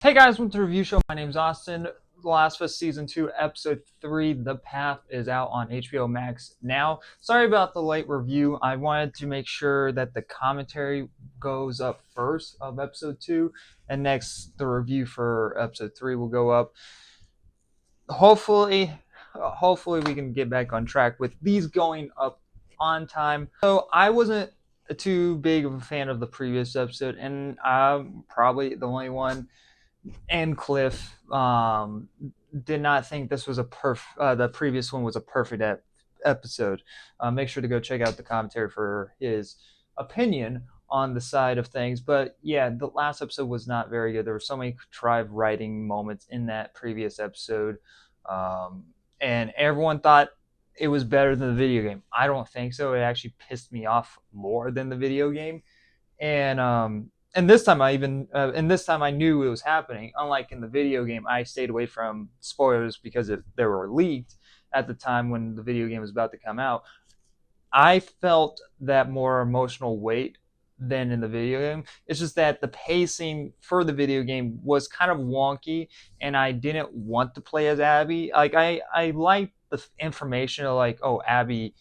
Hey guys, welcome to the review show. My name's Austin. The Last of Us Season 2, Episode 3, The Path, is out on HBO Max now. Sorry about the late review. I wanted to make sure that the commentary goes up first of Episode 2, and next the review for Episode 3 will go up. Hopefully we can get back on track with these going up on time. So I wasn't too big of a fan of the previous episode, and I'm probably the only one, and Cliff did not think this was the previous one was a perfect episode. Make sure to go check out the commentary for his opinion on the side of things. But yeah, the last episode was not very good. There were so many contrived writing moments in that previous episode, and everyone thought it was better than the video game. I don't think so. It actually pissed me off more than the video game, and this time I knew it was happening. Unlike in the video game, I stayed away from spoilers because they were leaked at the time when the video game was about to come out. I felt that more emotional weight than in the video game. It's just that the pacing for the video game was kind of wonky, and I didn't want to play as Abby. Like I liked the information of, like, oh, Abby,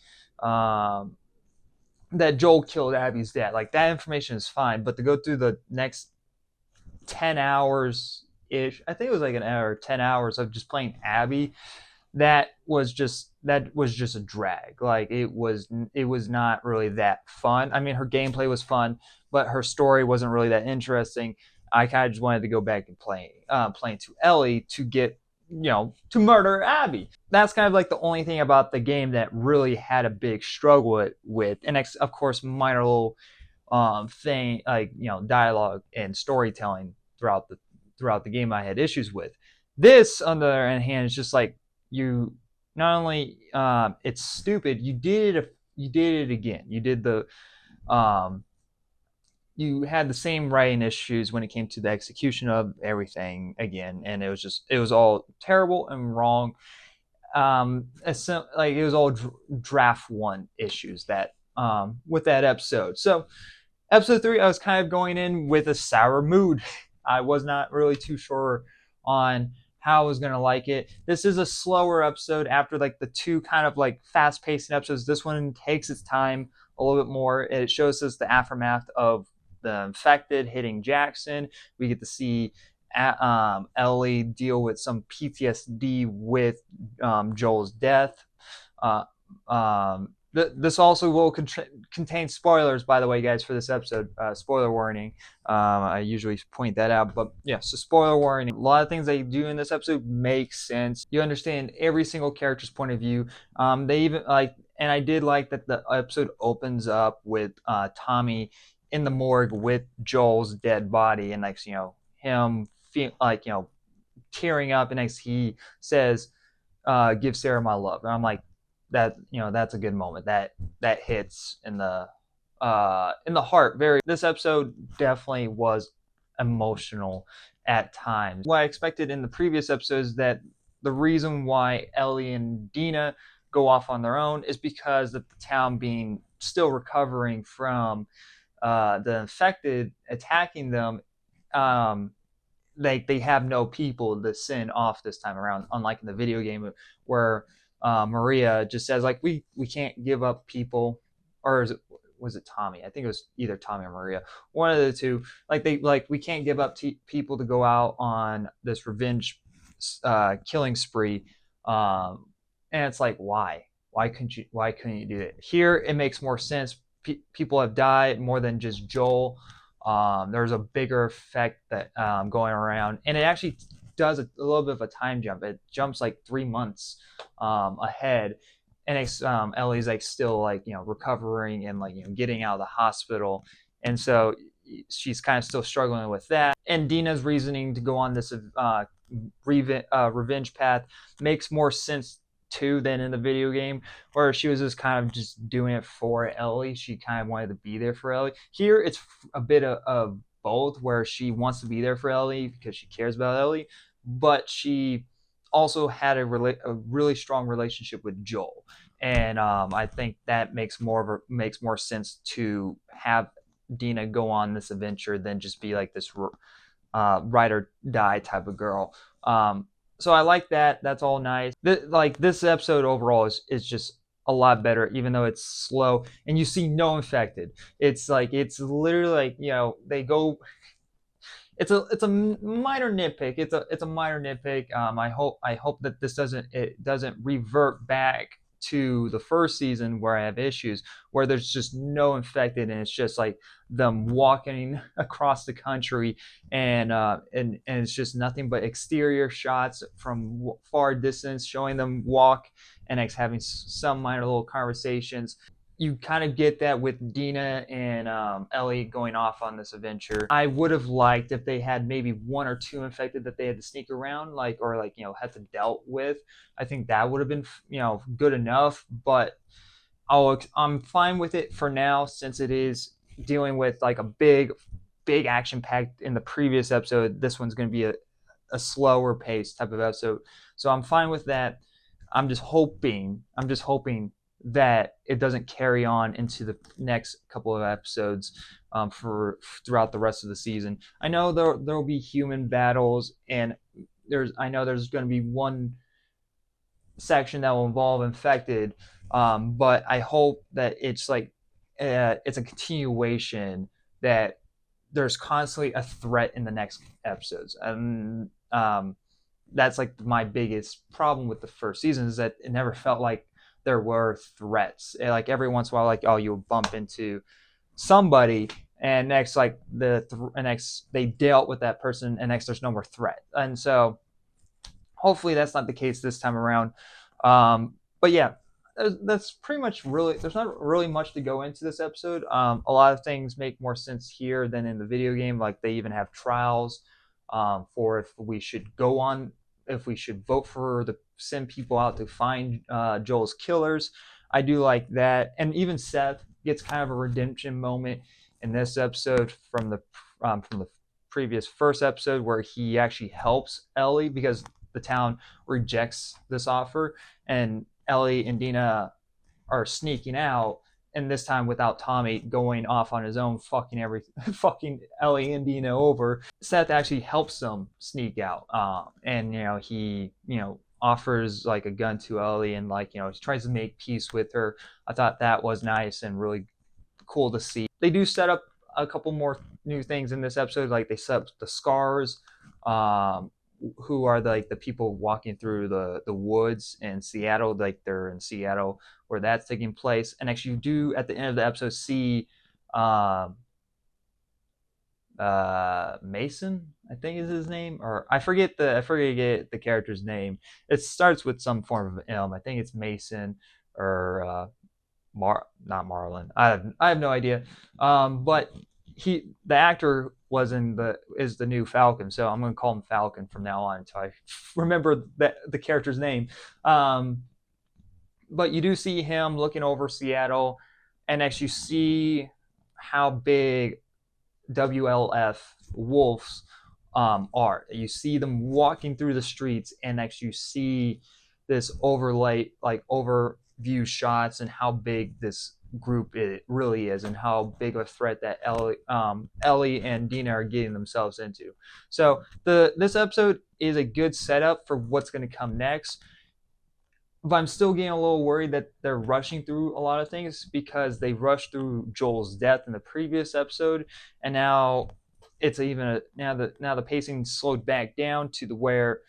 that Joel killed Abby's dad. Like, that information is fine, but to go through the next 10 hours ish, I think it was like an hour, 10 hours of just playing Abby, that was just a drag. Like, it was not really that fun. I mean, her gameplay was fun, but her story wasn't really that interesting. I kind of just wanted to go back and playing to Ellie to get, to murder Abby. That's kind of like the only thing about the game that really had a big struggle with. And of course, minor little thing, like, dialogue and storytelling throughout the game I had issues with. This, on the other hand, is just like, you not only it's stupid, you did it again. You had the same writing issues when it came to the execution of everything again, and it was all terrible and wrong. Like, it was all draft one issues that with that episode. So episode 3, I was kind of going in with a sour mood. I was not really too sure on how I was going to like it. This is a slower episode after, like, the two kind of like fast-paced episodes. This one takes its time a little bit more. It shows us the aftermath of the infected hitting Jackson. We get to see Ellie deal with some PTSD with Joel's death. This also will contain spoilers, by the way, guys, for this episode. Spoiler warning. I usually point that out, but yeah, so spoiler warning. A lot of things they do in this episode make sense. You understand every single character's point of view. They even and I did like that the episode opens up with Tommy in the morgue with Joel's dead body, and, like, him feel like, tearing up, and next he says, "Give Sarah my love," and I'm like, that's a good moment. That hits in the heart. This episode definitely was emotional at times. What I expected in the previous episodes, that the reason why Ellie and Dina go off on their own is because of the town being still recovering from the infected attacking them. They have no people to send off this time around, unlike in the video game where Maria just says, like, we can't give up people. Or was it Tommy? I think it was either Tommy or Maria, one of the two. We can't give up people to go out on this revenge killing spree. And it's like, why couldn't you do it here? It makes more sense. People have died more than just Joel. There's a bigger effect that going around, and it actually does a little bit of a time jump. It jumps like 3 months ahead, and Ellie's, like, still, like, recovering and, like, getting out of the hospital, and so she's kind of still struggling with that. And Dina's reasoning to go on this revenge path makes more sense too than in the video game, where she was just kind of just doing it for Ellie. She kind of wanted to be there for Ellie. Here it's a bit of both, where she wants to be there for Ellie because she cares about Ellie, but she also had a really strong relationship with Joel, and I think that makes more sense to have Dina go on this adventure than just be like this ride or die type of girl. So I like that. That's all nice. This episode overall is just a lot better, even though it's slow and you see no infected. It's literally like, they go. It's a minor nitpick. It's a minor nitpick. I hope that it doesn't revert back to the first season where I have issues where there's just no infected and it's just like them walking across the country and it's just nothing but exterior shots from far distance showing them walk and having some minor little conversations. You kind of get that with Dina and Ellie going off on this adventure. I would have liked if they had maybe one or two infected that they had to sneak around, had to dealt with. I think that would have been good enough. But I'm fine with it for now since it is dealing with like a big action packed in the previous episode. This one's going to be a slower pace type of episode, so I'm fine with that. I'm just hoping that it doesn't carry on into the next couple of episodes for throughout the rest of the season. I know there will be human battles, and I know there's going to be one section that will involve infected, but I hope that it's it's a continuation, that there's constantly a threat in the next episodes, and that's like my biggest problem with the first season is that it never felt like there were threats. Like every once in a while, like, oh, you'll bump into somebody, and next next they dealt with that person, and next there's no more threat. And so hopefully that's not the case this time around. But yeah, that's pretty much really. There's not really much to go into this episode. A lot of things make more sense here than in the video game. Like they even have trials for if we should vote for send people out to find Joel's killers. I do like that, and even Seth gets kind of a redemption moment in this episode from the previous first episode, where he actually helps Ellie because the town rejects this offer, and Ellie and Dina are sneaking out, and this time without Tommy going off on his own, fucking Ellie and Dina over. Seth actually helps them sneak out, and he offers like a gun to Ellie, and he tries to make peace with her. I thought that was nice and really cool to see. They do set up a couple more new things in this episode, like they set up the Scars, who are the people walking through the woods in Seattle, like they're in Seattle where that's taking place. And actually you do at the end of the episode see Mason, I think is his name, or I forget the character's name. It starts with some form of M. I think it's Mason or not Marlon. I have no idea. But the actor is the new Falcon, so I'm gonna call him Falcon from now on until I remember the character's name. But you do see him looking over Seattle, and actually see how big WLF wolves are. You see them walking through the streets, and actually you see this overview shots and how big this group it really is, and how big of a threat that Ellie and Dina are getting themselves into. So this episode is a good setup for what's going to come next. But I'm still getting a little worried that they're rushing through a lot of things, because they rushed through Joel's death in the previous episode, and now now the pacing slowed back down to where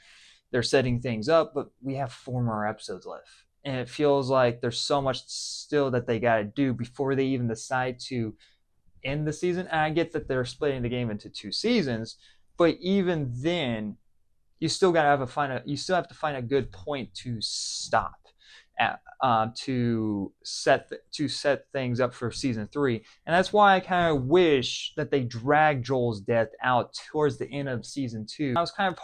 they're setting things up, but we have 4 more episodes left, and it feels like there's so much still that they got to do before they even decide to end the season. And I get that they're splitting the game into 2 seasons, but even then, you still have to find a good point to stop at, to set things up for season 3. And that's why I kind of wish that they dragged Joel's death out towards the end of season 2. I was kind of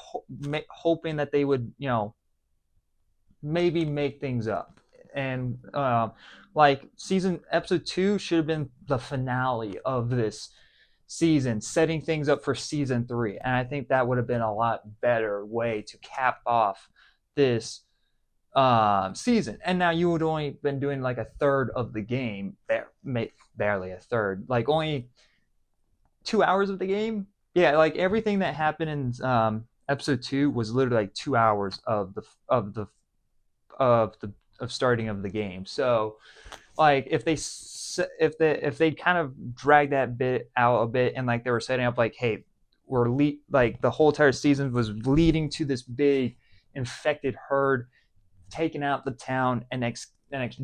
hoping that they would, maybe make things up, and episode 2 should have been the finale of this season, setting things up for season 3. And I think that would have been a lot better way to cap off this season. And now you would only been doing like a third of the game, barely a third, like only 2 hours of the game Yeah, like everything that happened in episode 2 was literally like 2 hours of the of the of starting of the game. So like if they kind of drag that bit out a bit, and like they were setting up like, hey, like the whole entire season was leading to this big infected herd taking out the town, and next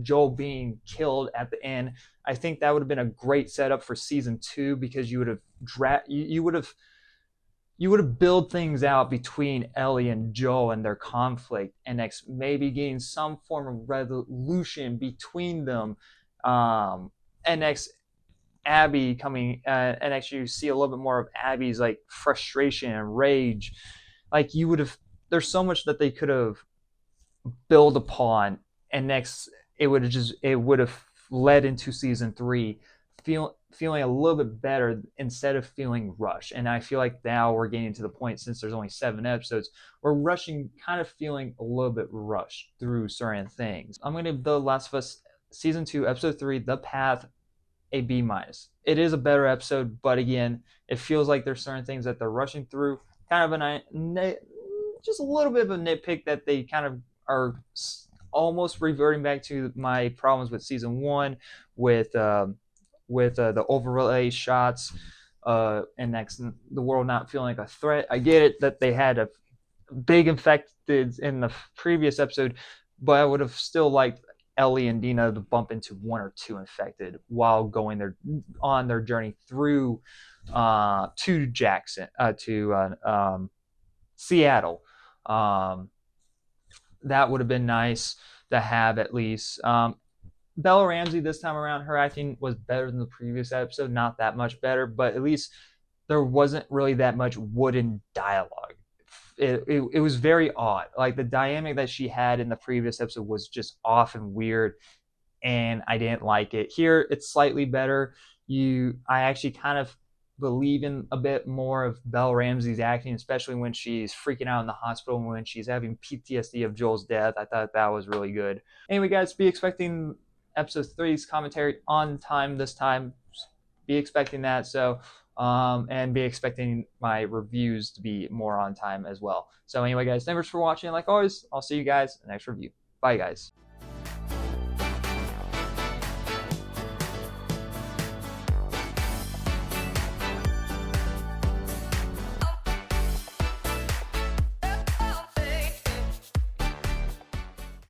Joel being killed at the end. I think that would have been a great setup for season 2, because you would have build things out between Ellie and Joel and their conflict, and next maybe getting some form of resolution between them. And next Abby coming, and next you see a little bit more of Abby's like frustration and rage. Like you would have, there's so much that they could have build upon, and next it would have led into season 3 feeling a little bit better instead of feeling rushed. And I feel like now we're getting to the point, since there's only 7 episodes, we're rushing, kind of feeling a little bit rushed through certain things. I'm going to give The Last of Us season 2 episode 3, The Path, a B minus. It is a better episode, but again, it feels like there's certain things that they're rushing through. Kind of just a little bit of a nitpick that they kind of are almost reverting back to my problems with season 1 with the overlay shots, and next the world not feeling like a threat. I get it that they had a big infected in the previous episode, but I would have still liked Ellie and Dina to bump into 1 or 2 infected while going on their journey through to Jackson, to Seattle. That would have been nice to have at least. Bella Ramsey this time around, her acting was better than the previous episode. Not that much better, but at least there wasn't really that much wooden dialogue. It was very odd. Like the dynamic that she had in the previous episode was just off and weird, and I didn't like it. Here, it's slightly better. I actually kind of believe in a bit more of Belle Ramsey's acting, especially when she's freaking out in the hospital and when she's having PTSD of Joel's death. I thought that was really good. Anyway, guys, be expecting episode 3's commentary on time this time. Be expecting that. So, and be expecting my reviews to be more on time as well. So anyway, guys, thanks for watching. Like always, I'll see you guys in the next review. Bye, guys.